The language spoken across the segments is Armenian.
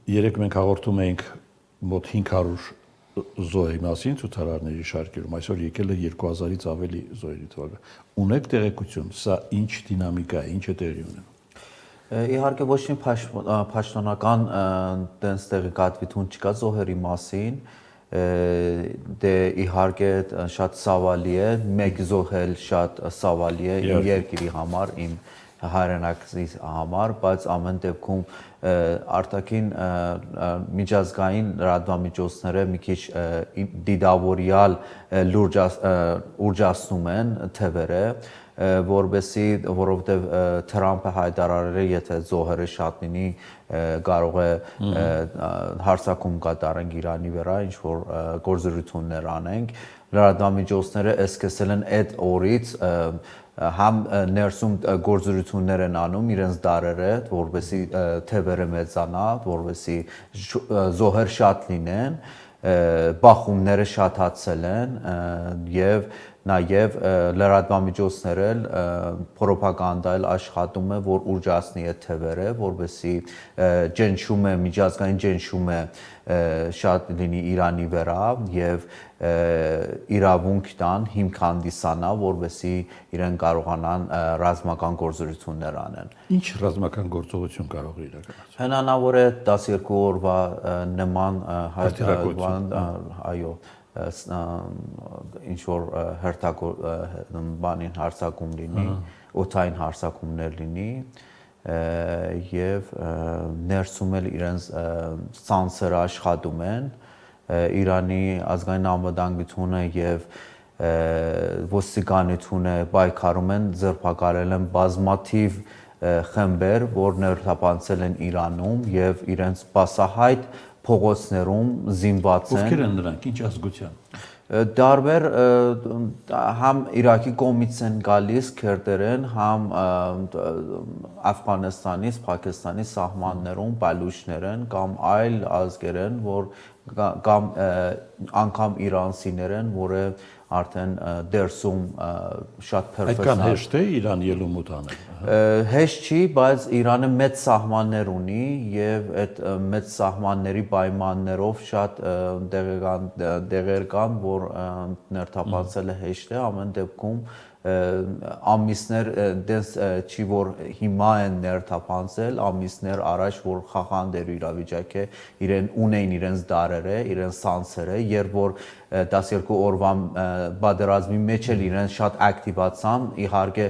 երեք մենք հաղորդում էինք մոտ 500 զոհերի մասին ցուցարարների շարքերում, այսօր եկել է 2000-ից ավելի զոհերի թվականը։ Ունեք տեղեկություն, սա ինչ դինամիկա է, ինչ է տեղի ունենում։ Իհարկե ոչ մի պաշտոնական տենց տեղեկատվություն չկա զոհերի մասին, դե իհարկե շատ ցավալի է, մեկ զոհել շատ ցավալի է իմ երկրի համար, իմ հայրենակցի համար, բայց ամեն դեպքում արտաքին միջազգային լրատվամիջոցները մի քիչ դիտավորյալ ուրջացնում են թվերը, որովհետև Թրամփը հայտարարել է, եթե զոհերը շատ լինի, կարող է հարձակում կատարենք Իրանի վրա, ինչ որ գործողություններ անենք, լրատվամիջոցները սկսել են այդ օրից համ ներսում գործողություններ են անում իրենց դարերը, որովհետեւ թևերը մեծանա, որովհետեւ զոհեր շատ լինեն, բախումները շատացել են եւ նաեւ լրատվամիջոցները պրոպագանդա աշխատում է, որ ուժացնի այդ թևերը, որովհետեւ ջնջում է, միջազգային ջնջում է շատ լինի Իրանի վրա եւ իրավունք տան հիմք հանդիսանա, որովհետեւ իրեն կարողանան ռազմական գործողություններ անեն։ Ինչ ռազմական գործողություն կարող է իրականացնել։ Հնարավոր է 12 օրվա նման այո, ինչ որ բանին հարձակում լինի, օդային հարձակումներ լինի եւ ներսում էլ իրենց ցանցերը աշխատում են Իրանի ազգային անվտանգությունը եւ ոստիկանությունը պայքարում են, ձերբակալել են բազմաթիվ խմբեր, որ ներթափանցել են Իրանում եւ իրենց բասահայտ փողոցներում զինված են։ Ովքեր են նրանք, ինչ ազգության։ Դարբեր համ Իրաքի կողմից են գալիս քրդերեն, համ Աֆղանստանից, Պակիստանի սահմաններում բալուչներ են կամ այլ ազգեր են, որ կամ անգամ իրանցիներ են, որը արդեն դերսում շատ Այդքան հեշտ է Իրան ելումուտ անել։ Հեշտ չի, բայց Իրանը մեծ սահմաններ ունի եւ այդ մեծ սահմանների պայմաններով շատ դեղեր կան, որ ներթափանցելը հեշտ է, ամեն դեպքում ամիսներ դες չի որ հիմա են ներթափանցել, ամիսներ առաջ որ խախանդ իրավիճակ է, իրեն ունեն իրենց դարերը, իրենց սանսերը, երբ որ 12 օրվա բادرազմի մեջ էլ իրեն շատ ակտիվացան, իհարկե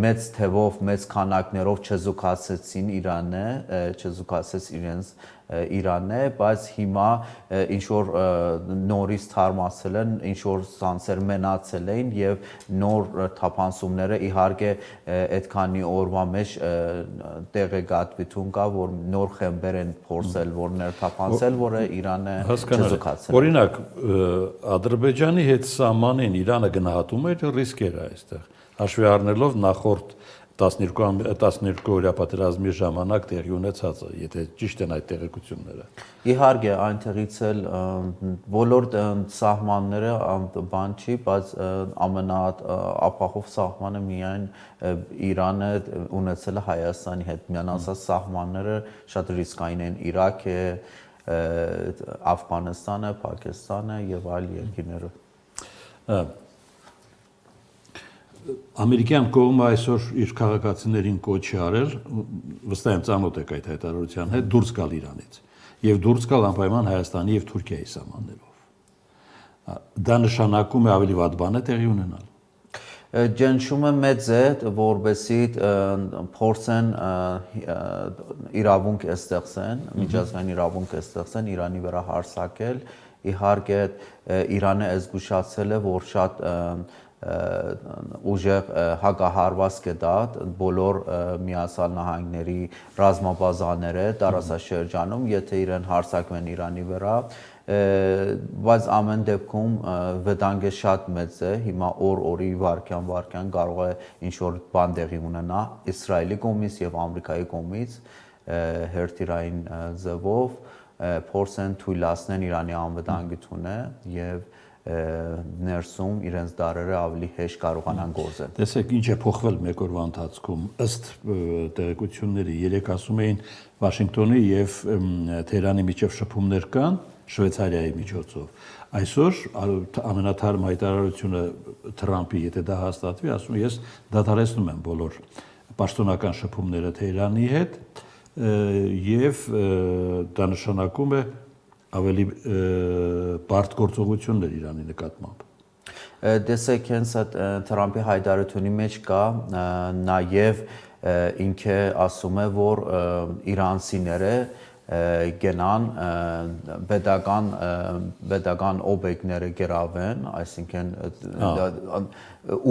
մեծ թվով, մեծ քանակներով չզուգացեցին Իրանը, չզուգացեց իրենց Իրանն է, բայց հիմա ինչ որ նորից թարմացել են, ինչ որ սանսեր մնացել են եւ նոր թափանցումները իհարկե այդքանի օրվա մեջ տեղեկատվություն կա, որ նոր խմբեր են փորձել, որ ներթափանցել, որը Իրանը չզուգացել։ Օրինակ Ադրբեջանի հետ սահմանին Իրանը գնահատում է ռիսկերը այստեղ, հաշվի առնելով նախորդ 12-օրյա պատերազմի ժամանակ տեղի ունեցածը, եթե ճիշտ են այդ տեղեկությունները։ Իհարկե, այնտեղից էլ բոլոր սահմանները բան չի, բայց ամենաապահով սահմանը միայն Իրանը ունեցել է Հայաստանի հետ, մնացած սահմանները շատ ռիսկային են, Իրաքը, Աֆղանստանը, Պակիստանը եւ այլ երկրները։ Ամերիկյան կողմը այսօր իր քաղաքացիներին կոչ է արել, վստահ եմ ծանոթ եք այդ հայտարարության հետ, դուրս գալ Իրանից եւ դուրս գալ անպայման Հայաստանի եւ Թուրքիայի սահմաններով։ Դա նշանակում է ավելի վատ բան է տեղի ունենալ։ Ջնջումը մեծ է, որովհետեւ փորձեն իրավունք ստեղծեն, միջազգային իրավունք ստեղծեն Իրանի վրա հարձակել, իհարկե Իրանը զգուշացել է, որ շատ ուժեղ հակահարված կտա բոլոր Միացյալ Նահանգների ռազմաբազաները տարածաշրջանում, եթե իրեն հարձակվեն Իրանի վրա, բայց ամեն դեպքում վտանգը շատ մեծ է, հիմա օրի վարքյան կարող է ինչ-որ բան տեղի ունենա Իսրայելի կողմից եւ Ամերիկայի կողմից հերթիրային ձևով փորձեն թույլատնեն Իրանի անվտանգությունը եւ ներսում իրենց դարերը ավելի հեշտ կարողանան գործել։ Տեսեք, ինչ է փոխվել մեկ օրվա ընթացքում։ Ըստ տեղեկությունների, երեք ասում էին Վաշինգտոնի եւ Թեհրանի միջև շփումներ կան Շվեյցարիայի միջոցով։ Այսօր ամենաթարմ հայտարարությունը Թրամփի, եթե դա հաստատվի, ասում է, ես դադարեցնում եմ բոլոր պաշտոնական շփումները Թեհրանի հետ եւ դա նշանակում է ավելի բարդ գործողություններ Իրանի նկատմամբ։ Տեսեք, հենց այդ Թրամփի հայտարարությունի մեջ կա նաև ինքը ասում է, որ իրանցիները գնան պետական օբյեկտները գրավեն, այսինքն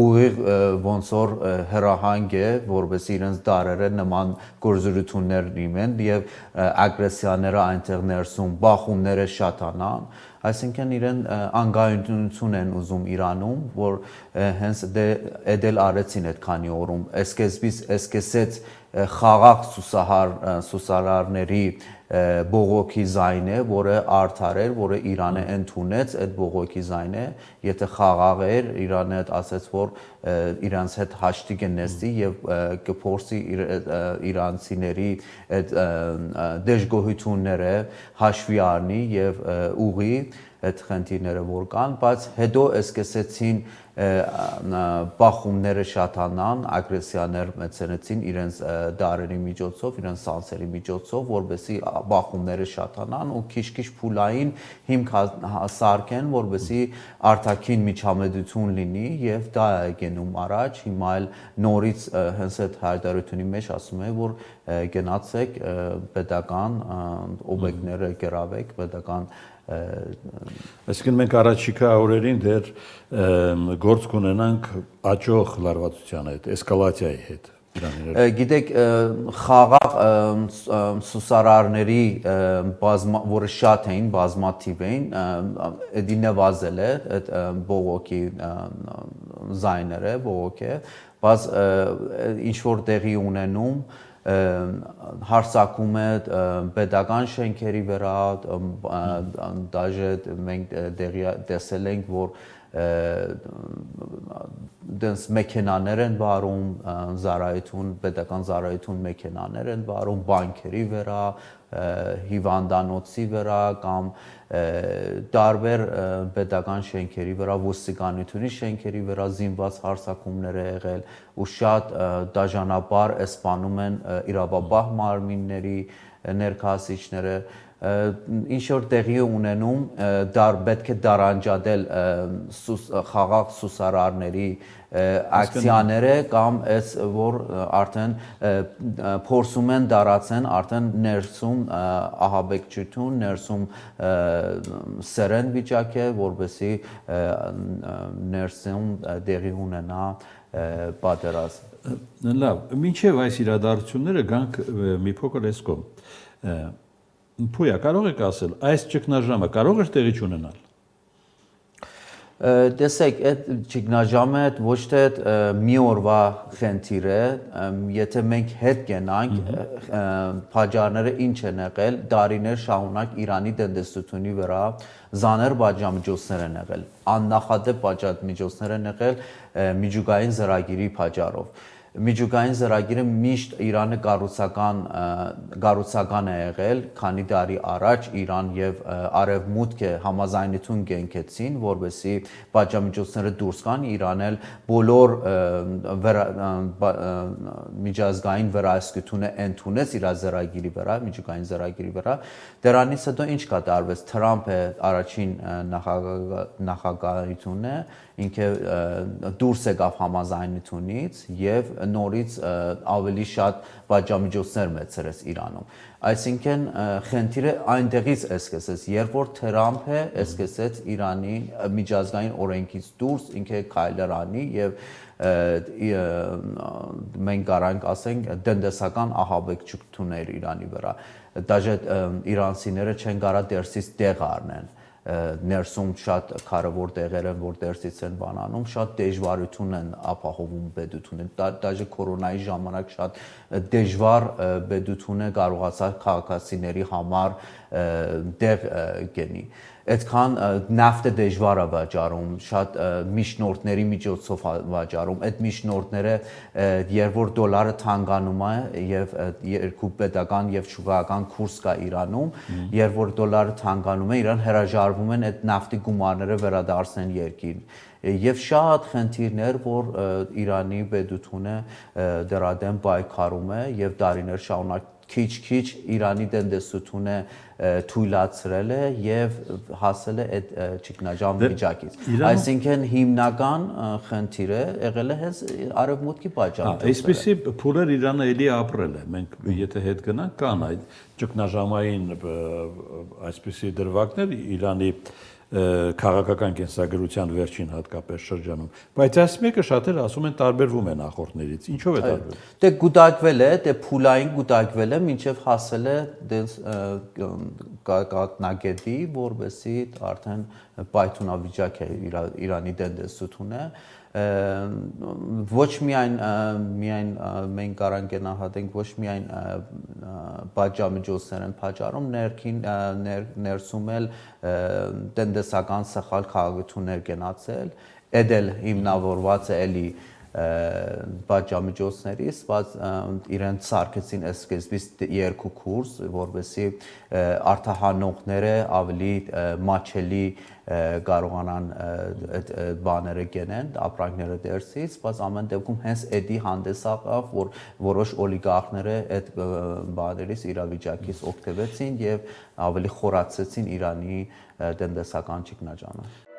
ուղիղ ոնց որ հրահանգ է, որովհետեւ իրենց դարերը նման գործողություններ լինեն եւ ագրեսիաները այնտեղ ներսում բախումները շատանան, այսինքն իրեն անգայունություն են ուզում Իրանում, որ հենց դել արեցին այդ քանի օրում, սկսեց խաղաղ սուսարարների բողոքի զայնը, որը արդար էր, որը Իրանը ընդունեց այդ բողոքի զայնը, եթե խաղաղ էր, Իրանը ասաց, որ իրանց հետ հաշտի կնստի եւ կփորձի իրանցիների այդ դժգոհությունները հաշվի առնի եւ ուղի այդ խնդիրները որ կան, բայց հետո սկսեցին բախումները շատանան, ագրեսիաներ մեծացրեցին իրենց դարերի միջոցով, իրենց սանսերի միջոցով, որովհետեւ բախումները շատանան ու քիչ-քիչ փուլային հիմք սարքեն, որովհետեւ արտաքին միջամտություն լինի եւ դա է գնում առաջ, հիմա էլ նորից հենց այդ հայտարարությունի մեջ ասում է, որ գնացեք պետական օբյեկտները գրավեք, պետական Այսինքն մենք առաջիկա օրերին դեռ գործ կունենանք աճող լարվածության հետ, էսկալացիայի հետ։ Գիտեք, խաղաղ սուսարարների որը շատ էին, բազմաթիվ էին, դա նվազել է այդ բողոքի զայները, բողոքը, բայց ինչ որ տեղի ունենում հարցակում է պետական շենքերի վրա, դաժե մենք տեսել ենք, որ դες մեքենաներ են վարում, պետական ծառայություն մեքենաներ են վարում, բանկերի վրա, հիվանդանոցի վրա կամ տարբեր պետական շենքերի վրա, ոստիկանությունի շենքերի վրա զինված հարձակումներ է եղել ու շատ դաժանաբար սպանում են իրավապահ մարմինների ներկայացուցիչները ինչ որ տեղի ունենում պետք է դարանջադել խաղաղ սուսարարների ակցիաները կամ այս որ արդեն փորձում են դարացեն արդեն ներսում ահաբեկչություն, ներսում սերեն վիճակ է, որովհետեւ ներսում տեղի ունենա պատերազմ։ Լավ, մինչև այս իրադարձությունները գանք մի փոքր էսկոմ։ Փույա, կարող եք ասել, այս ճգնաժամը կարող էր տեղի չունենալ։ Տեսեք, այդ ճգնաժամը ոչ թե մի օրվա խնդիր է, եթե մենք հետ գնանք, պատճառները ինչ են եղել, դարիներ շարունակ Իրանի տնտեսությունի վրա զաներ պատժամիջոցներ են եղել, աննախադեպ պատժամիջոցներ են եղել միջուկային ծրագիրի պատճառով։ Միջուկային ծրագիրը միշտ Իրանը կառուցական է եղել, քանի տարի առաջ Իրան եւ Արևմուտքը համաձայնություն կենքեցին, որովհետեւ պատժամիջոցները դուրս գան, Իրանն էլ բոլոր միջազգային վերահսկությունը ընդունեց իր ծրագիրի վրա, միջուկային ծրագիրի վրա։ Դրանից հետո ինչ կատարվեց, Թրամփը առաջին նախագահությունն է, ինքը դուրս եկավ համաձայնությունից եւ նորից ավելի շատ պատժամիջոցներ մեծրեց Իրանում։ Այսինքն խնդիրը այնտեղից սկսեց, երբ որ Թրամփը սկսեց Իրանի միջազգային օրենքից դուրս ինքը քայլեր անի եւ մենք կարանք ասենք տնտեսական ահաբեկչություններ Իրանի վրա։ Դաժե իրանցիները չեն կարա դերսից տեղ առնեն։ Ներսում շատ կարևոր տեղեր են, որ դերսից են բանանում, շատ դժվարություն են ապահովում պետությունը։ Դաժե կորոնայի ժամանակ շատ դժվար պետությունը կարողացավ քաղաքացիների համար դեղ գնի։ այդքան նավթը դժվար է վաճառում, շատ միջնորդների միջոցով վաճառում, այդ միջնորդները երբ որ դոլարը թանկանում է եւ երկու պետական եւ շուկայական կուրս կա Իրանում, երբ որ դոլարը թանկանում է, իրան հրաժարվում են այդ նավթի գումարները վերադարձնել երկրին։ Եվ շատ խնդիրներ, որ Իրանի պետությունը դրա դեմ պայքարում է եւ դարիներ շարունակ քիչ-քիչ Իրանի տնտեսությունը թույլատրել է եւ հասել է այդ ճգնաժամ վիճակից։ Այսինքն հիմնական խնդիրը եղել է հենց արևմուտքի պատճառով։ Այսպեսի փուլեր Իրանը էլի ապրել է։ Մենք եթե հետ գնանք, կան այդ ճգնաժամային այսպեսի դրվագներ Իրանի քաղաքական կենսագրության վերջին հատկապես շրջանում, բայց այս մեկը շատերը ասում են տարբերվում է նախորդներից։ Ինչով է տարբերվում։ Դե գուտակվել է, դե փուլային գուտակվել է, մինչև հասել է կատնագետի, որովհետեւ արդեն պայթունավիճակ է Իրանի տնտեսությունը։ Ոչ միայն մենք կարող ենք գնահատենք ոչ միայն պատժամիջոցներ են պատճառում, ներսում էլ տնտեսական սխալ քաղաքություններ գնացել, էդել հիմնավորված է էլի պատժամիջոցներից, բայց իրենց սարքեցին սկզբից երկու կուրս, որովհետեւ արտահանողները ավելի մատչելի կարողանան այդ բաները գնեն, ապրանքները դերսից, բայց ամեն դեպքում հենց էդի հանդես աղավ, որ որոշ օլիգարխները այդ բաներից իրավիճակից օգտվեցին եւ ավելի խորացրեցին Իրանի տնտեսական ճգնաժամը։